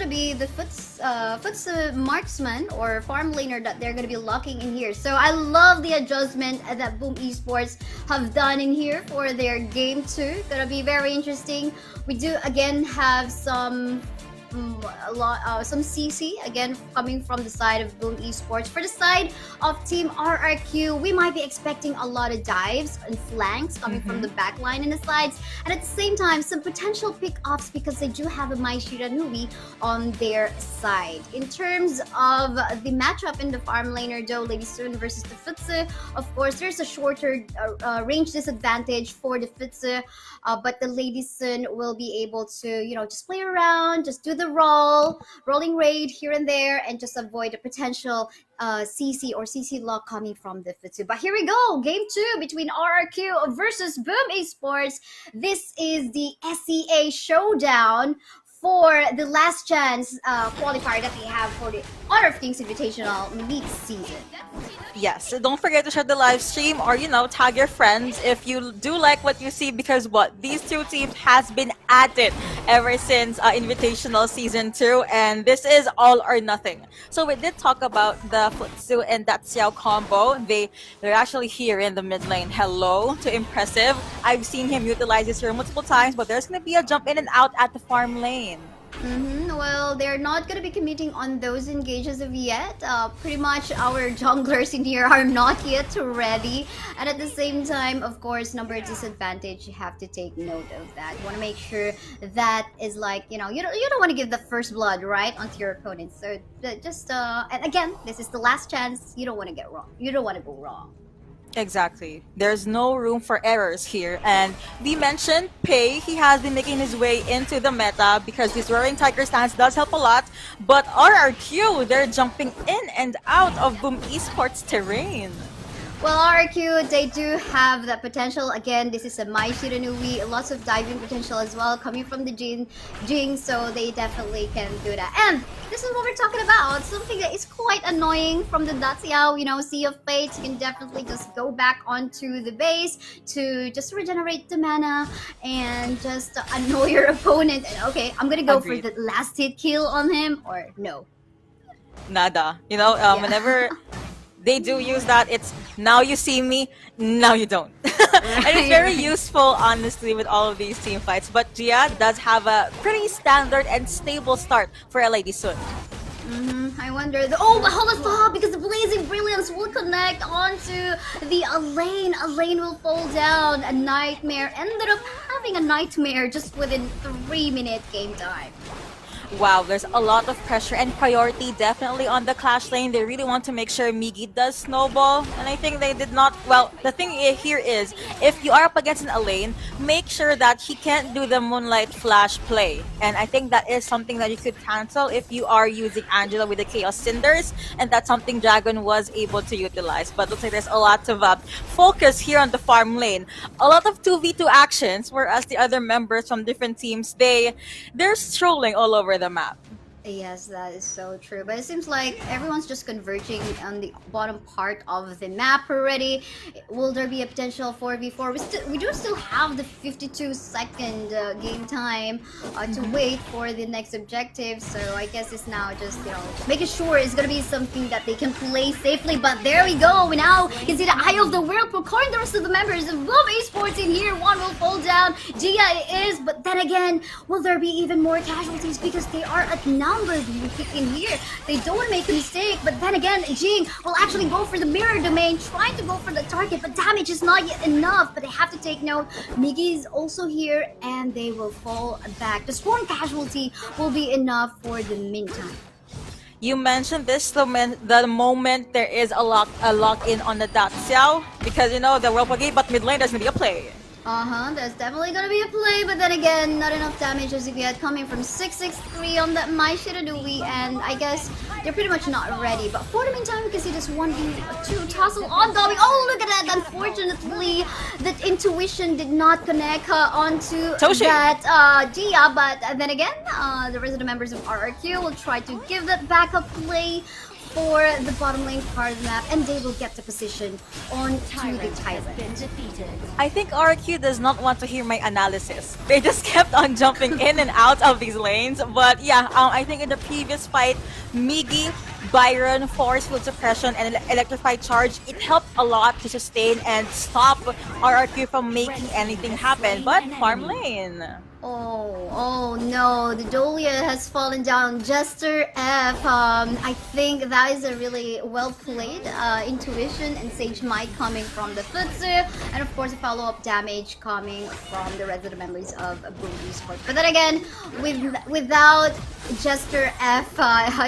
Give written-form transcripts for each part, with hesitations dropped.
be the Foots marksman or farm laner that they're gonna be locking in here. So I love the adjustment that Boom Esports have done in here for their game 2. Gonna be very interesting. We do again have some some CC again coming from the side of Boom Esports. For the side of Team RRQ, we might be expecting a lot of dives and flanks coming from the back line and the sides, and at the same time some potential pick-ups because they do have a Mai Shiranui on their side. In terms of the matchup in the farm laner though, Lady Sun versus the Futsu, of course there's a shorter range disadvantage for the Futsu, but the Lady Sun will be able to, you know, just play around, just do the rolling raid here and there, and just avoid a potential CC or CC lock coming from the Futsu. But here we go, game 2 between RRQ versus Boom Esports. This is the SEA showdown for the last chance qualifier that we have for the Honor of Kings Invitational mid-season. Yes, so don't forget to share the live stream or, you know, tag your friends if you do like what you see, because these two teams has been at it ever since Invitational Season 2, and this is all or nothing. So we did talk about the Futsu and that Qiao combo. They're actually here in the mid lane. Hello to Impressive. I've seen him utilize this here multiple times, but there's going to be a jump in and out at the farm lane. Well, they're not going to be committing on those engages of yet. Pretty much our junglers in here are not yet ready. And at the same time, of course, number disadvantage, you have to take note of that. You want to make sure that is like, you know, you don't want to give the first blood, right, onto your opponent. So just, and again, this is the last chance. You don't want to get wrong. You don't want to go wrong. Exactly. There's no room for errors here. And we mentioned Pei, he has been making his way into the meta because this Roaring Tiger stance does help a lot. But RRQ, they're jumping in and out of Boom Esports terrain. Well, RRQ, they do have that potential. Again, this is a Mai Shiranui, lots of diving potential as well coming from the Jing, so they definitely can do that. And this is what we're talking about, something that is quite annoying from the Daciao, you know, Sea of Fate. You can definitely just go back onto the base to just regenerate the mana and just annoy your opponent. Okay, I'm gonna go Agreed. for the last hit kill on him, or no. Nada. You know, whenever they do use that, it's now you see me, now you don't. And it's very useful, honestly, with all of these team fights. But Gia does have a pretty standard and stable start for Lady Sun. I wonder. Oh, but hold on, stop! Because the Blazing Brilliance will connect onto the Elaine. Elaine will fall down. A nightmare. Ended up having a nightmare just within 3-minute game time. Wow, there's a lot of pressure and priority definitely on the Clash lane. They really want to make sure Migi does snowball, and I think they did not. Well, the thing here is, if you are up against an Elaine, make sure that he can't do the Moonlight Flash play. And I think that is something that you could cancel if you are using Angela with the Chaos Cinders, and that's something Dragon was able to utilize. But looks like there's a lot of focus here on the farm lane. A lot of 2v2 actions, whereas the other members from different teams, they're strolling all over the map. Yes, that is so true. But it seems like everyone's just converging on the bottom part of the map already. Will there be a potential 4v4? We do still have the 52-second game time to wait for the next objective. So I guess it's now just, you know, making sure it's gonna be something that they can play safely. But there we go. We now can see the Eye of the Whirlpool calling the rest of the members of Boom Esports in here. One will fall down. Gia is, but then again, will there be even more casualties because they are at number in here? They don't want to make a mistake, but then again, Jing will actually go for the mirror domain, trying to go for the target, but damage is not yet enough. But they have to take note, Migi is also here, and they will fall back. The sworn casualty will be enough for the meantime. You mentioned this the moment there is a lock in on the Daciao, because you know the Whirlpool gate, but mid lane there's gonna be a play. There's definitely gonna be a play, but then again, not enough damage as if yet, coming from 663 on that Mai Shiranui, and I guess they're pretty much not ready. But for the meantime, we can see this 1v2 tussle ongoing. Oh, look at that! Unfortunately, that intuition did not connect onto Toshi. that Gia, but then again, the rest of the members of RRQ will try to give that backup play for the bottom lane part of the map, and they will get the position on to the Tyrant. I think RRQ does not want to hear my analysis. They just kept on jumping in and out of these lanes. But yeah, I think in the previous fight, Migi, Byron, Force Field Suppression, and Electrified Charge, it helped a lot to sustain and stop RRQ from making anything happen. But farm lane. Oh no, the Dolia has fallen down. Jester F. I think that is a really well played intuition and Sage Might coming from the Futsu, and of course a follow-up damage coming from the resident members of Boom Esports. But then again, without Jester F,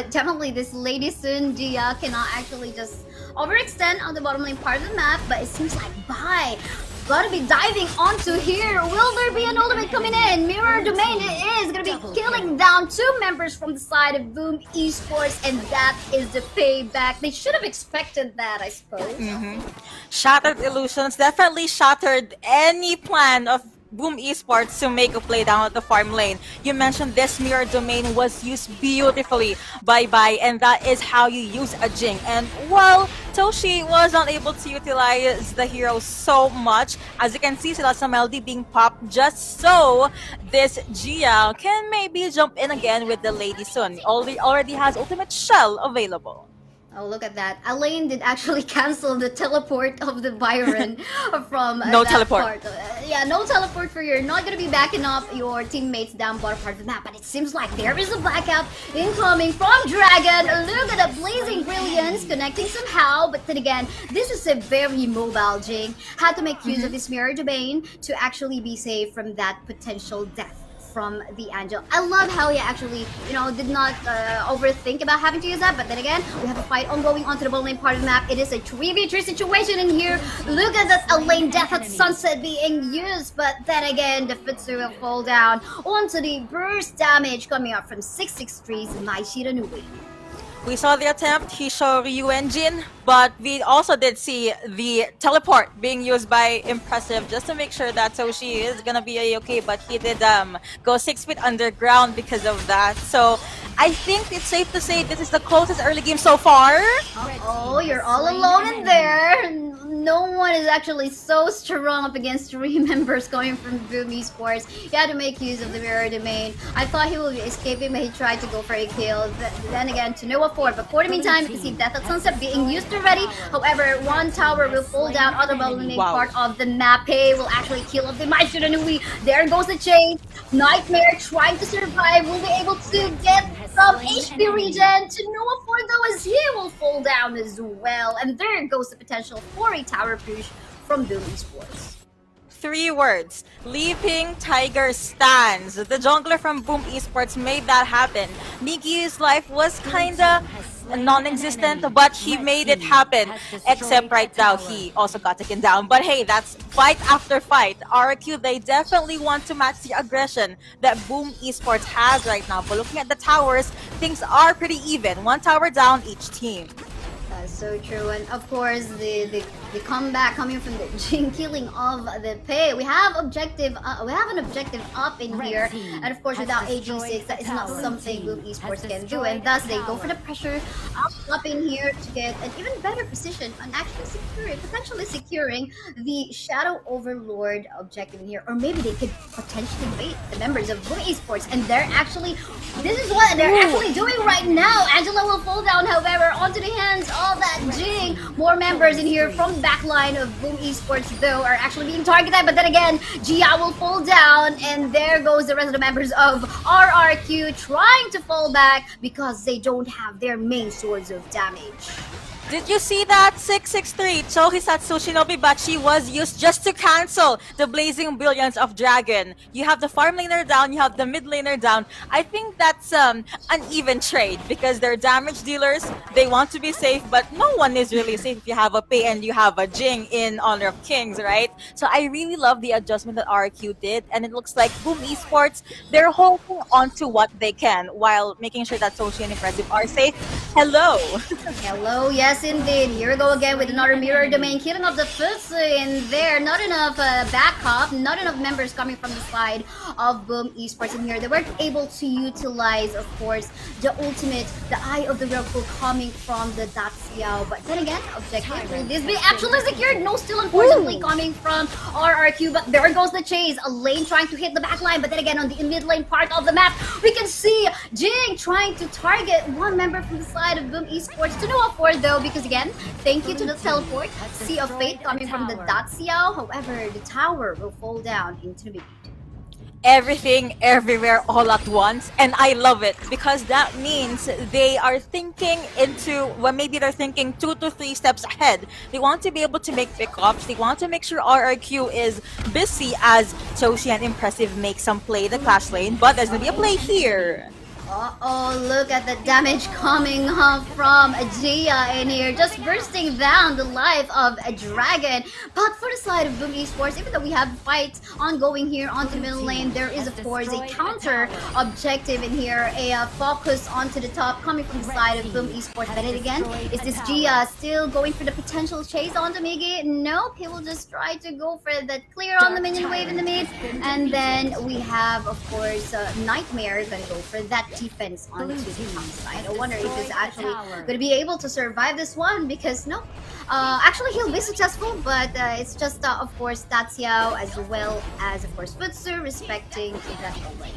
definitely this Lady Sun Dia cannot actually just overextend on the bottom lane part of the map, but it seems like bye. Gotta be diving onto here. Will there be an ultimate coming in? Mirror Domain it is. Gonna be killing down 2 members from the side of Boom Esports, and that is the payback. They should have expected that, I suppose. Shattered illusions definitely shattered any plan of Boom Esports to make a play down at the farm lane. You mentioned this mirror domain was used beautifully by Bai, and that is how you use a Jing. And well, Toshi was not able to utilize the hero so much. As you can see, sila sa Melody being popped just so this Gia can maybe jump in again with the Lady Sun. Already has ultimate shell available. Oh, look at that. Elaine did actually cancel the teleport of the Byron from No that teleport. part. Yeah, no teleport for you. You're not going to be backing up your teammates down bottom part of the map. But it seems like there is a blackout incoming from Dragon. Look at the blazing brilliance connecting somehow. But then again, this is a very mobile Jing. Had to make use of his mirror domain to actually be safe from that potential death from the Angel. I love how he actually, did not overthink about having to use that. But then again, we have a fight ongoing onto the bottom lane part of the map. It is a 3v3 situation in here. Look at that Elaine Death at Sunset being used. But then again, the Futsu will fall down onto the burst damage coming up from 663's Mai Shiranui. We saw the attempt, he showed Ryu engine, but we also did see the teleport being used by Impressive just to make sure that Toshi is gonna be okay, but he did go 6 feet underground because of that. So I think it's safe to say this is the closest early game so far. Oh, you're all alone in there. No one is actually so strong up against 3 members going from Boom Esports. He had to make use of the mirror domain. I thought he would be escaping, but he tried to go for a kill. Then again, to Noah 4. But for the meantime, you can see Death at Sunset being used already. However, one tower will fall down on the bottom part of the map. Hey, will actually kill off the Mai Shiranui. There goes the chain. Nightmare trying to survive. Will be able to get some HP regen to Noah 4 though, as he will fall down as well. And there goes the potential for a tower push from Boom Esports. 3 words. Leaping Tiger stands. The jungler from Boom Esports made that happen. Migi's life was kinda non-existent, but he made it happen. Except right now, he also got taken down. But hey, that's fight after fight. RRQ, they definitely want to match the aggression that Boom Esports has right now. But looking at the towers, things are pretty even. 1 tower down each team. That's so true, and of course the comeback coming from the Jing killing of the Pei. We have an objective up in here, and of course without AG6 that is not something Boom Esports can do, and thus they go for the pressure up in here to get an even better position on actually potentially securing the Shadow Overlord objective in here, or maybe they could potentially bait the members of Boom Esports, and this is what they're actually doing right now. Angela will fall down, however, onto the hands of that Jing. More members in here from the backline of Boom Esports though are actually being targeted, but then again, Gia will fall down, and there goes the rest of the members of RRQ trying to fall back because they don't have their main source of damage. Did you see that? 663 Chohisatsu Shinobi Bachi was used just to cancel the blazing brilliance of Dragon. You have the farm laner down, you have the mid laner down. I think that's an even trade because they're damage dealers. They want to be safe, but no one is really safe if you have a Pei and you have a Jing in Honor of Kings, right? So I really love the adjustment that RQ did, and it looks like Boom Esports, they're holding on to what they can while making sure that Sochi and Impressive are safe. Hello! Hello, yes, Yes, indeed. Here we go again with another mirror domain, killing off the Futsu in there. Not enough backup, not enough members coming from the side of Boom Esports in here. They weren't able to utilize, of course, the ultimate, the Eye of the Whirlpool coming from the Daxiao. But then again, objective will this be actually secured? No, still unfortunately coming from RRQ. But there goes the chase. A lane trying to hit the back line. But then again, on the mid lane part of the map, we can see Jing trying to target one member from the side of Boom Esports to no afford though, because again, thank you to the teleport, Sea of Fate coming from the Daxiao. However, the tower will fall down into the mid. Everything, everywhere, all at once, and I love it because that means they are thinking into, well, maybe they're thinking 2 to 3 steps ahead. They want to be able to make pickups. They want to make sure RRQ is busy as Toshi and Impressive make some play the clash lane, but there's gonna be a play here. Uh-oh, look at the damage coming from Gia in here, just bursting down the life of a dragon. But for the side of Boom Esports, even though we have fights ongoing here onto the middle lane, there is of course a counter objective in here, a focus onto the top coming from the side of Boom Esports. But then again, is this Gia still going for the potential chase onto Miggy? Nope, he will just try to go for that clear on the minion wave in the mid. And then we have, of course, Nightmare gonna go for that defense onto the top side. I wonder if he's actually going to be able to survive this one, because no, actually he'll be successful, but it's just of course Daxiao as well as of course Futsu respecting that lane.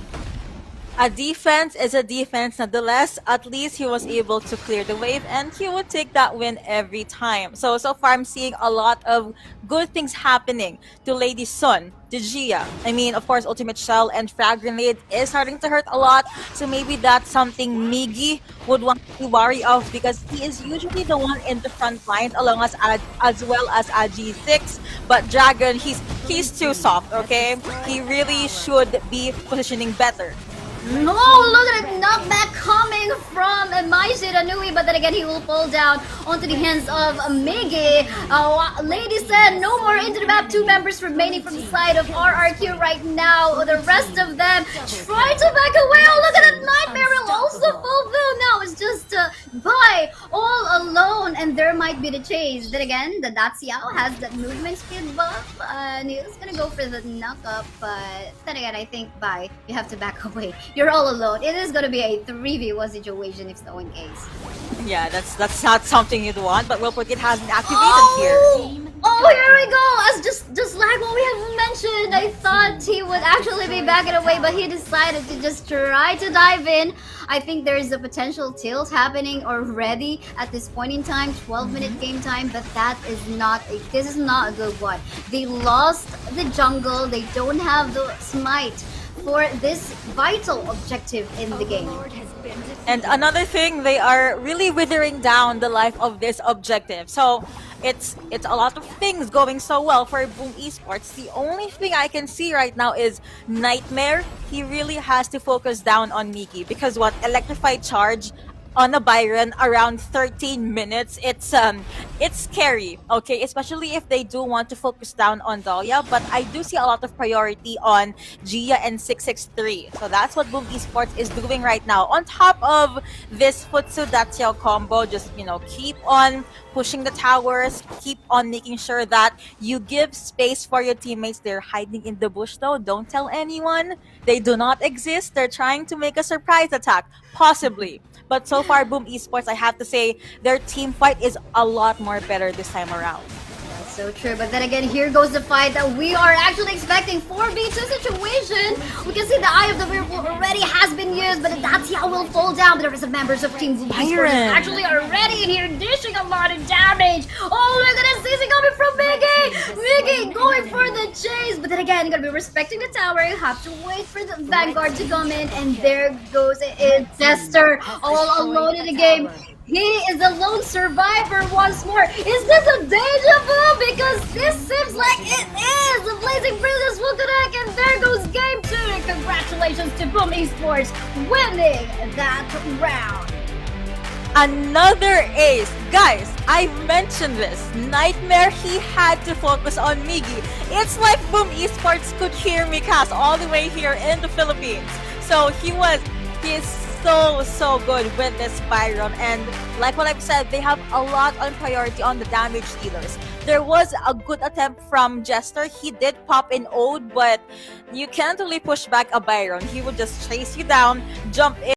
A defense is a defense nonetheless. At least he was able to clear the wave and he would take that win every time. So far I'm seeing a lot of good things happening to Lady Sun, to Gia. I mean, of course, Ultimate Shell and Frag Grenade is starting to hurt a lot. So maybe that's something Miggy would want to be wary of, because he is usually the one in the front line along as well as G6. But Dragon, he's too soft, okay? He really should be positioning better. No, look at it, knockback coming from Maiji Ranui, but then again he will fall down onto the hands of Miggy. Lady said no more into the map, 2 members remaining from the side of RRQ right now. The rest of them try to back away. Oh, look at that, Nightmare will also fall through. Now it's just Bai all alone, and there might be the chase. Then again, the Daxiao has that movement speed buff, and he's gonna go for the knock-up, but then again, I think Bai, you have to back away. You're all alone. It is gonna be a 3v1 situation if so in case. Yeah, that's not something you'd want, but Whirlpool Kid hasn't activated here. Oh, here we go! As just like what we have mentioned, I thought he would actually be backing away, but he decided to just try to dive in. I think there is a potential tilt happening already at this point in time, 12-minute game time, but this is not a good one. They lost the jungle, they don't have the smite for this vital objective in the game. And another thing, they are really withering down the life of this objective. So it's a lot of things going so well for Boom Esports. The only thing I can see right now is Nightmare. He really has to focus down on Miggy, because what Electrified Charge on a Byron around 13 minutes, it's scary, okay? Especially if they do want to focus down on Dahlia, but I do see a lot of priority on Gia and 663. So that's what Boom Esports is doing right now. On top of this Futsu Daxiao combo, just, you know, keep on pushing the towers, keep on making sure that you give space for your teammates. They're hiding in the bush though, don't tell anyone. They do not exist. They're trying to make a surprise attack, possibly. But so far, Boom Esports, I have to say, their team fight is a lot more better this time around. That's so true, but then again, here goes the fight that we are actually expecting. 4v2 situation. We can see the Eye of the Whirlpool already has been used, but the Daxiao will fall down. But the rest of members of Team Boom Esports actually already in here, dishing a lot of damage. Oh, look at this CC coming from Miggy! Miggy going for the chase, but then again, you're gonna be respecting the tower. You have to wait for the Vanguard to come in, and there goes Jester all alone in the game. He is a lone survivor once more. Is this a deja vu? Because this seems like it is. The Blazing Princess will connect, and there goes game 2. And congratulations to Boom Esports winning that round. Another ace. Guys, I mentioned this. Nightmare, he had to focus on Miggy. It's like Boom Esports could hear me cast all the way here in the Philippines. So he is so good with this Byron. And like what I've said, they have a lot on priority on the damage dealers. There was a good attempt from Jester. He did pop in Ode, but you can't really push back a Byron. He would just chase you down, jump in.